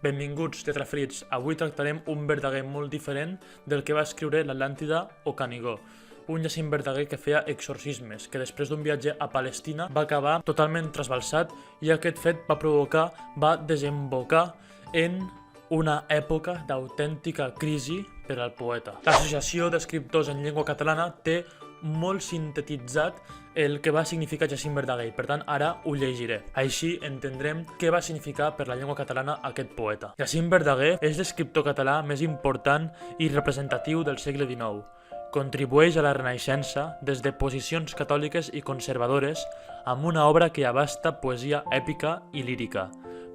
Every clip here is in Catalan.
Benvinguts, tetraferits. Avui tractarem un Verdaguer molt diferent del que va escriure l'Atlàntida o Canigó, un Jacint Verdaguer que feia exorcismes, que després d'un viatge a Palestina va acabar totalment trasbalsat i aquest fet va desembocar en una època d'autèntica crisi per al poeta. L'Associació d'Escriptors en Llengua Catalana té molt sintetitzat el que va significar Jacint Verdaguer, per tant ara ho llegiré. Així entendrem què va significar per la llengua catalana aquest poeta. Jacint Verdaguer és l'escriptor català més important i representatiu del segle XIX. Contribueix a la Renaixença des de posicions catòliques i conservadores amb una obra que abasta poesia èpica i lírica,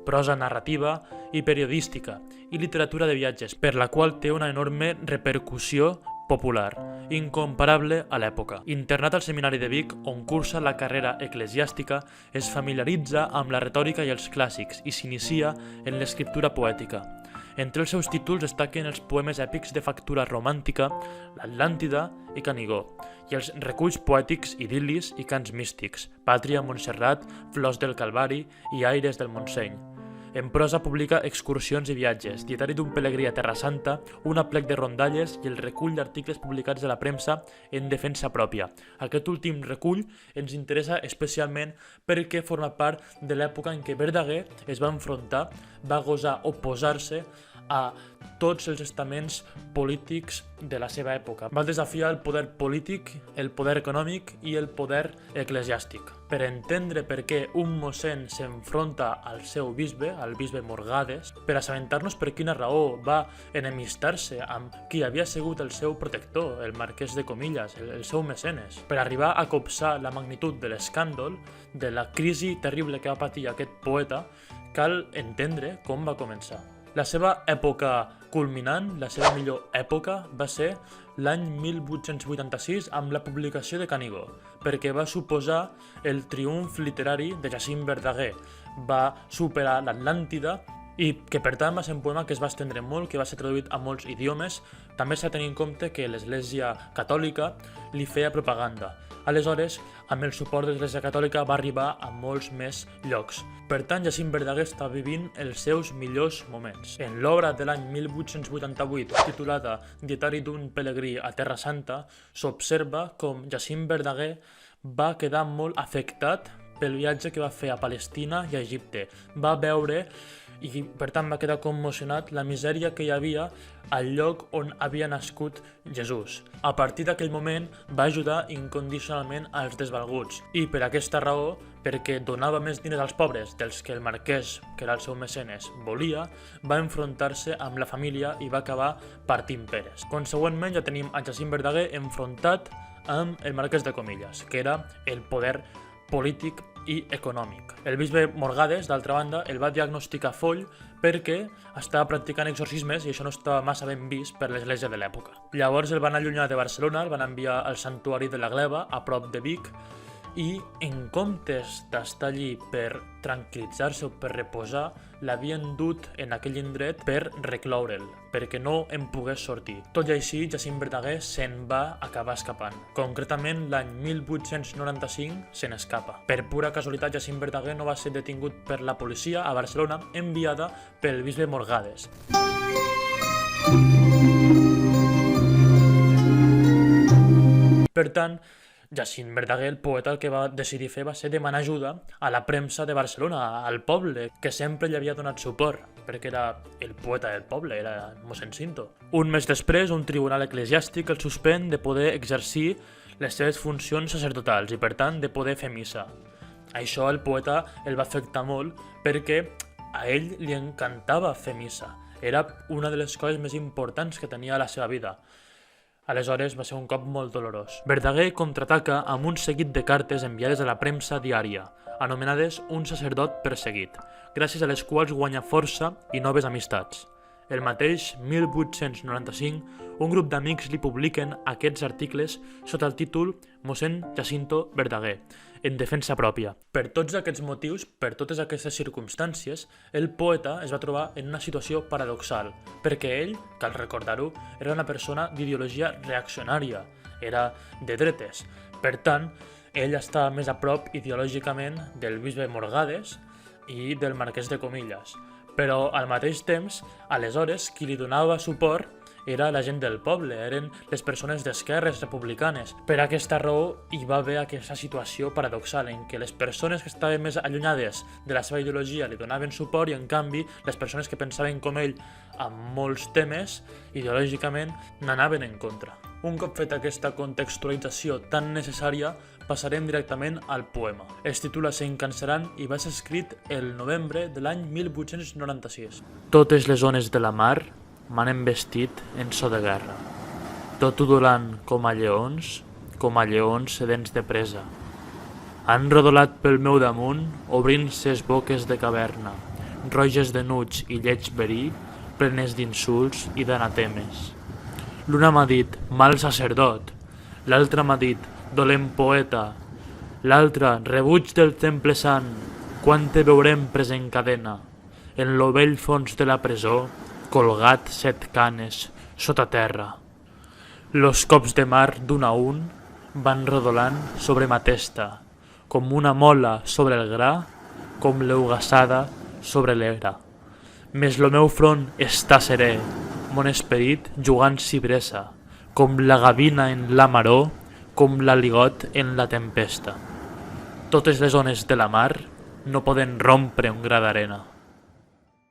prosa narrativa i periodística i literatura de viatges, per la qual té una enorme repercussió popular, incomparable a l'època. Internat al Seminari de Vic, on cursa la carrera eclesiàstica, es familiaritza amb la retòrica i els clàssics i s'inicia en l'escriptura poètica. Entre els seus títols destaquen els poemes èpics de factura romàntica, l'Atlàntida i Canigó, i els reculls poètics idil·lis i cants místics, Pàtria, Montserrat, Flors del Calvari i Aires del Montseny. En prosa publica Excursions i viatges, Dietari d'un pelegrí a Terra Santa, un aplec de rondalles i el recull d'articles publicats a la premsa en defensa pròpia. Aquest últim recull ens interessa especialment perquè forma part de l'època en què Verdaguer es va enfrontar, va gosar oposar-se a tots els estaments polítics de la seva època. Va desafiar el poder polític, el poder econòmic i el poder eclesiàstic. Per entendre per què un mossèn s'enfronta al seu bisbe, al bisbe Morgades, per assabentar-nos per quina raó va enemistar-se amb qui havia sigut el seu protector, el marquès de Comillas, el seu mecenes, per arribar a copsar la magnitud de l'escàndol, de la crisi terrible que va patir aquest poeta, cal entendre com va començar. La seva època culminant, la seva millor època, va ser l'any 1886 amb la publicació de Canigó, perquè va suposar el triomf literari de Jacint Verdaguer. Va superar l'Atlàntida i que per tant va ser un poema que es va estendre molt, que va ser traduït a molts idiomes. També s'ha de tenir en compte que l'Església Catòlica li feia propaganda. Aleshores, amb el suport de l'Església Catòlica va arribar a molts més llocs. Per tant, Jacint Verdaguer està vivint els seus millors moments. En l'obra de l'any 1888, titulada Dietari d'un pelegrí a Terra Santa, s'observa com Jacint Verdaguer va quedar molt afectat pel viatge que va fer a Palestina i a Egipte. Va veure i per tant va quedar commocionat la misèria que hi havia al lloc on havia nascut Jesús. A partir d'aquell moment va ajudar incondicionalment als desvalguts i per aquesta raó, perquè donava més diners als pobres dels que el marquès, que era el seu mecenes, volia, va enfrontar-se amb la família i va acabar partint peres. Consegüentment ja tenim a Jacint Verdaguer enfrontat amb el marquès de Comillas, que era el poder polític i econòmic. El bisbe Morgades, d'altra banda, el va diagnosticar foll perquè estava practicant exorcismes i això no estava massa ben vist per l'església de l'època. Llavors el van allunyar de Barcelona, el van enviar al santuari de la Gleva, a prop de Vic, i en comptes d'estar allí per tranquil·litzar-se o per reposar, l'havien dut en aquell indret per recloure'l, perquè no en pogués sortir. Tot i així, Jacint Verdaguer se'n va acabar escapant. Concretament, l'any 1895 se n'escapa. Per pura casualitat, Jacint Verdaguer no va ser detingut per la policia a Barcelona, enviada pel bisbe Morgades. Per tant, Jacint Verdaguer, el poeta, el que va decidir fer va ser demanar ajuda a la premsa de Barcelona, al poble, que sempre li havia donat suport, perquè era el poeta del poble, era mossèn Cinto. Un mes després, un tribunal eclesiàstic el suspèn de poder exercir les seves funcions sacerdotals i, per tant, de poder fer missa. Això el poeta el va afectar molt perquè a ell li encantava fer missa. Era una de les coses més importants que tenia a la seva vida. Aleshores va ser un cop molt dolorós. Verdaguer contraataca amb un seguit de cartes enviades a la premsa diària, anomenades Un sacerdot perseguit, gràcies a les quals guanya força i noves amistats. El mateix 1895, un grup d'amics li publiquen aquests articles sota el títol Mossèn Jacinto Verdaguer, en defensa pròpia. Per tots aquests motius, per totes aquestes circumstàncies, el poeta es va trobar en una situació paradoxal, perquè ell, cal recordar-ho, era una persona d'ideologia reaccionària, era de dretes. Per tant, ell estava més a prop ideològicament del bisbe Morgades i del marquès de Comillas. Però al mateix temps, aleshores, qui li donava suport era la gent del poble, eren les persones d'esquerres republicanes. Per aquesta raó hi va haver aquesta situació paradoxal en què les persones que estaven més allunyades de la seva ideologia li donaven suport i en canvi les persones que pensaven com ell en molts temes ideològicament n'anaven en contra. Un cop feta aquesta contextualització tan necessària, passarem directament al poema. Es titula Se cansaran i va ser escrit el novembre de l'any 1896. Totes les ones de la mar m'han embestit en so de guerra, tot udolant com a lleons sedents de presa. Han rodolat pel meu damunt, obrint ses boques de caverna, roges de nuig i lleig verí, plenes d'insults i d'anatemes. L'una m'ha dit mal sacerdot, l'altra m'ha dit dolent poeta, l'altra rebuig del temple sant, quan te veurem pres en cadena, en lo vell fons de la presó, colgat 7 canes sota terra. Los cops de mar d'un a un van rodolant sobre ma testa, com una mola sobre el gra, com l'eugassada sobre l'era. Mes lo meu front està serè, mon esperit jugant cibresa, com la gavina en la maror, com l'aligot en la tempesta. Totes les ones de la mar no poden rompre un gra d'arena.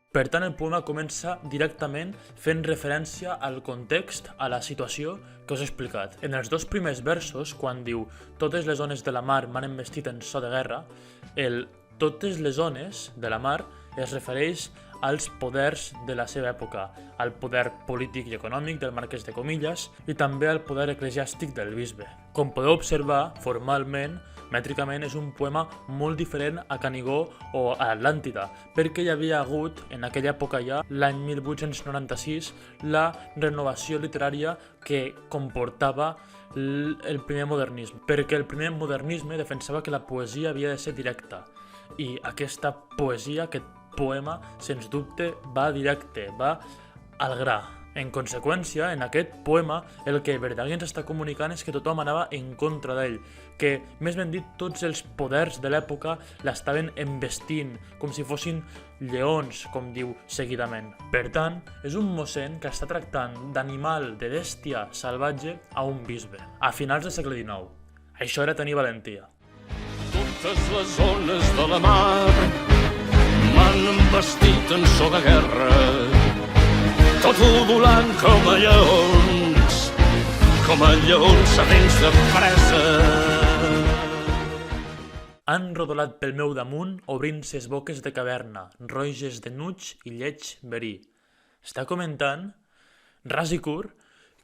Per tant, el poema comença directament fent referència al context, a la situació que us he explicat. En els dos primers versos, quan diu totes les ones de la mar m'han embestit en so de guerra, el totes les ones de la mar es refereix als poders de la seva època, al poder polític i econòmic del marquès de Comillas i també al poder eclesiàstic del bisbe. Com podeu observar, formalment, mètricament és un poema molt diferent a Canigó o a Atlàntida, perquè hi havia hagut, en aquella època ja, l'any 1896, la renovació literària que comportava el primer modernisme, perquè el primer modernisme defensava que la poesia havia de ser directa, i aquesta poesia, aquest poema, sens dubte, va directe, va al gra. En conseqüència, en aquest poema, el que Verdaguer ens està comunicant és que tothom anava en contra d'ell, que, més ben dit, tots els poders de l'època l'estaven embestint, com si fossin lleons, com diu seguidament. Per tant, és un mossèn que està tractant d'animal, de bèstia salvatge, a un bisbe, a finals del segle XIX. Això era tenir valentia. Totes les ones de la mar m'han embestit en so de guerra, tot udolant com a lleons sedents de presa. Han rodolat pel meu damunt, obrint ses boques de caverna, roges de nuig i lleig verí. Està comentant, ras i curt,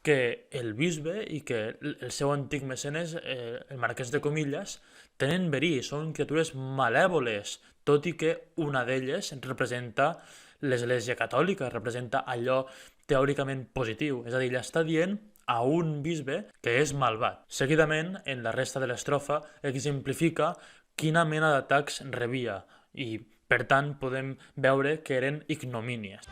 que el bisbe i que el seu antic mecenes, el marquès de Comillas, tenen verí, són criatures malèvoles, tot i que una d'elles representa l'Església Catòlica, representa allò teòricament positiu, és a dir, està dient a un bisbe que és malvat. Seguidament, en la resta de l'estrofa, exemplifica quina mena d'atacs rebia i, per tant, podem veure que eren ignomínies.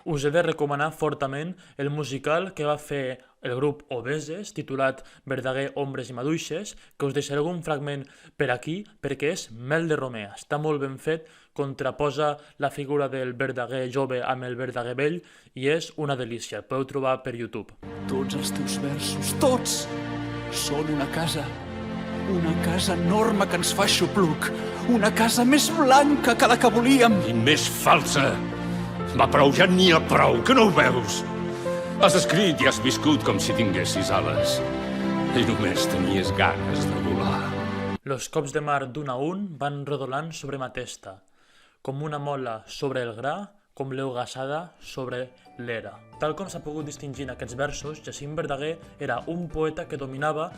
Us he de recomanar fortament el musical que va fer el grup Obeses, titulat Verdaguer, Ombres i Maduixes, que us deixaré algun fragment per aquí, perquè és mel de Romea. Està molt ben fet, contraposa la figura del Verdaguer jove amb el Verdaguer vell i és una delícia. El podeu trobar per YouTube. Tots els teus versos, tots, són una casa enorme que ens fa xupluc, una casa més blanca que la que volíem. I més falsa. Va prou, ja n'hi ha prou, que no ho veus? Has escrit i has viscut com si tinguessis ales i només tenies ganes de volar. Los cops de mar d'un a un van rodolant sobre ma testa, com una mola sobre el gra, com l'eugassada sobre l'era. Tal com s'ha pogut distingir en aquests versos, Jacint Verdaguer era un poeta que dominava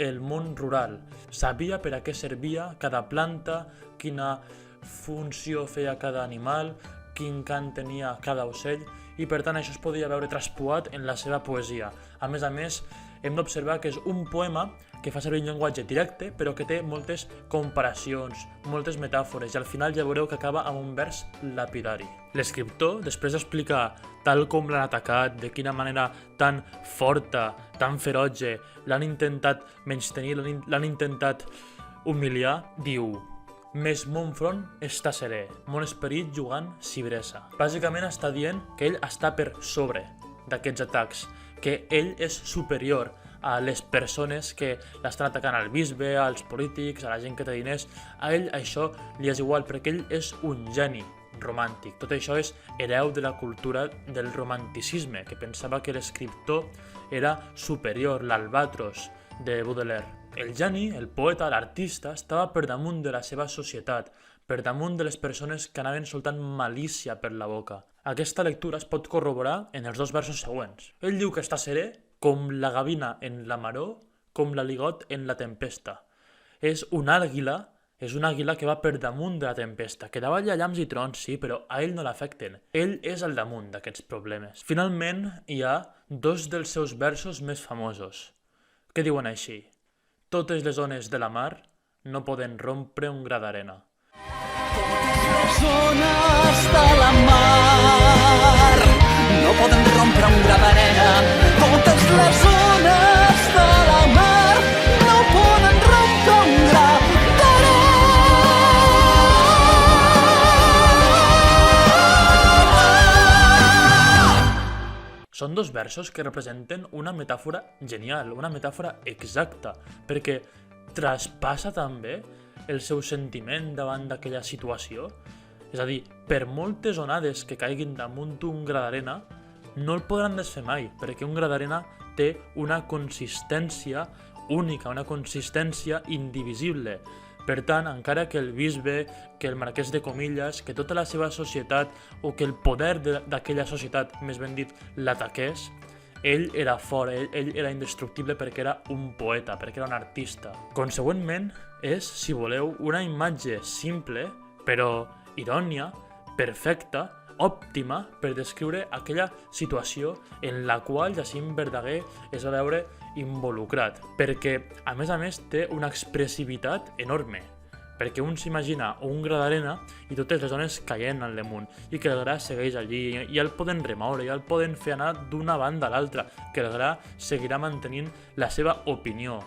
el món rural. Sabia per a què servia cada planta, quina funció feia cada animal, quin cant tenia cada ocell, i per tant això es podia veure traspuat en la seva poesia. A més, hem d'observar que és un poema que fa servir un llenguatge directe, però que té moltes comparacions, moltes metàfores, i al final ja veureu que acaba amb un vers lapidari. L'escriptor, després d'explicar tal com l'han atacat, de quina manera tan forta, tan ferotge, l'han intentat menystenir, l'han intentat humiliar, diu: «Més mon front està serè, mon esperit jugant cibresa». Bàsicament està dient que ell està per sobre d'aquests atacs, que ell és superior a les persones que l'estan atacant, al bisbe, als polítics, a la gent que té diners. A ell això li és igual, perquè ell és un geni romàntic. Tot això és hereu de la cultura del romanticisme, que pensava que l'escriptor era superior, l'albatros de Baudelaire. El geni, el poeta, l'artista, estava per damunt de la seva societat, per damunt de les persones que anaven soltant malícia per la boca. Aquesta lectura es pot corroborar en els dos versos següents. Ell diu que està serè com la gavina en la maror, com l'aligot en la tempesta. És una àguila que va per damunt de la tempesta, que davall hi ha llamps i trons, sí, però a ell no l'afecten. Ell és al damunt d'aquests problemes. Finalment, hi ha dos dels seus versos més famosos, que diuen així: «Totes les ones de la mar no poden rompre un gra d'arena». Les ones de la mar no poden rompre un gra d'arena. Totes les ones de la mar no poden rompre un gra d'arena. Són dos versos que representen una metàfora genial, una metàfora exacta, perquè traspassa també el seu sentiment davant d'aquella situació. És a dir, per moltes onades que caiguin damunt un gra d'arena, no el podran desfer mai, perquè un gra d'arena té una consistència única, una consistència indivisible. Per tant, encara que el bisbe, que el marquès de Comillas, que tota la seva societat o que el poder d'aquella societat, més ben dit, l'ataqués, ell era fort, ell era indestructible perquè era un poeta, perquè era un artista. Consegüentment, és, si voleu, una imatge simple, però idònia, perfecta, òptima per descriure aquella situació en la qual Jacint Verdaguer es va veure involucrat, perquè a més té una expressivitat enorme, perquè un s'imagina un gra d'arena i totes les ones caient al damunt, i que el gra segueix allí, i el poden remoure, i el poden fer anar d'una banda a l'altra, que el gra seguirà mantenint la seva opinió,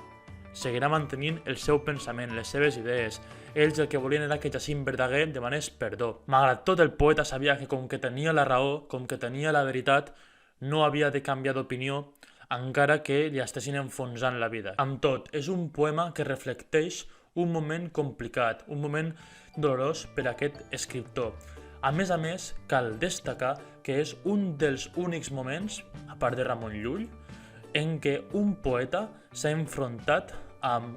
seguirà mantenint el seu pensament, les seves idees. Ells el que volien era que Jacint Verdaguer demanés perdó. Malgrat tot, el poeta sabia que com que tenia la raó, com que tenia la veritat, no havia de canviar d'opinió, encara que li estessin enfonsant la vida. Amb tot, és un poema que reflecteix un moment complicat, un moment dolorós per a aquest escriptor. A més, cal destacar que és un dels únics moments, a part de Ramon Llull, en què un poeta s'ha enfrontat amb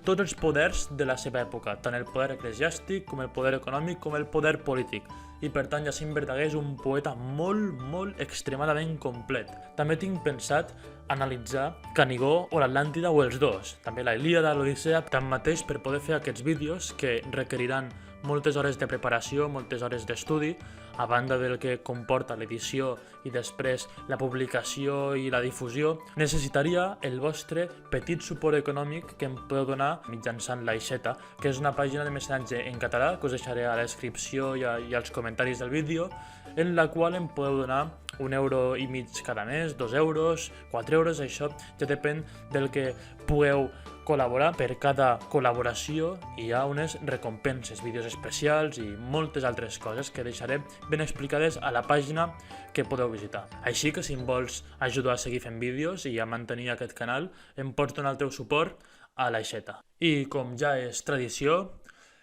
tots els poders de la seva època, tant el poder eclesiàstic, com el poder econòmic, com el poder polític. I per tant, Jacint Verdaguer és un poeta molt extremadament complet. També tinc pensat analitzar Canigó o l'Atlàntida o els dos, també la Ilíada, l'Odissea, tanmateix per poder fer aquests vídeos que requeriran moltes hores de preparació, moltes hores d'estudi, a banda del que comporta l'edició i després la publicació i la difusió, necessitaria el vostre petit suport econòmic que em podeu donar mitjançant l'Aixeta, que és una pàgina de mecenatge en català que us deixaré a la descripció i als comentaris del vídeo, en la qual em podeu donar €1,50 cada mes, 2 euros, 4 euros, això ja depèn del que pugueu col·laborar. Per cada col·laboració hi ha unes recompenses, vídeos especials i moltes altres coses que deixaré ben explicades a la pàgina que podeu visitar. Així que si em vols ajudar a seguir fent vídeos i a mantenir aquest canal, em pots donar el teu suport a l'Aixeta. I com ja és tradició,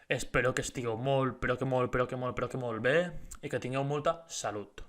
espero que estigueu molt bé i que tingueu molta salut.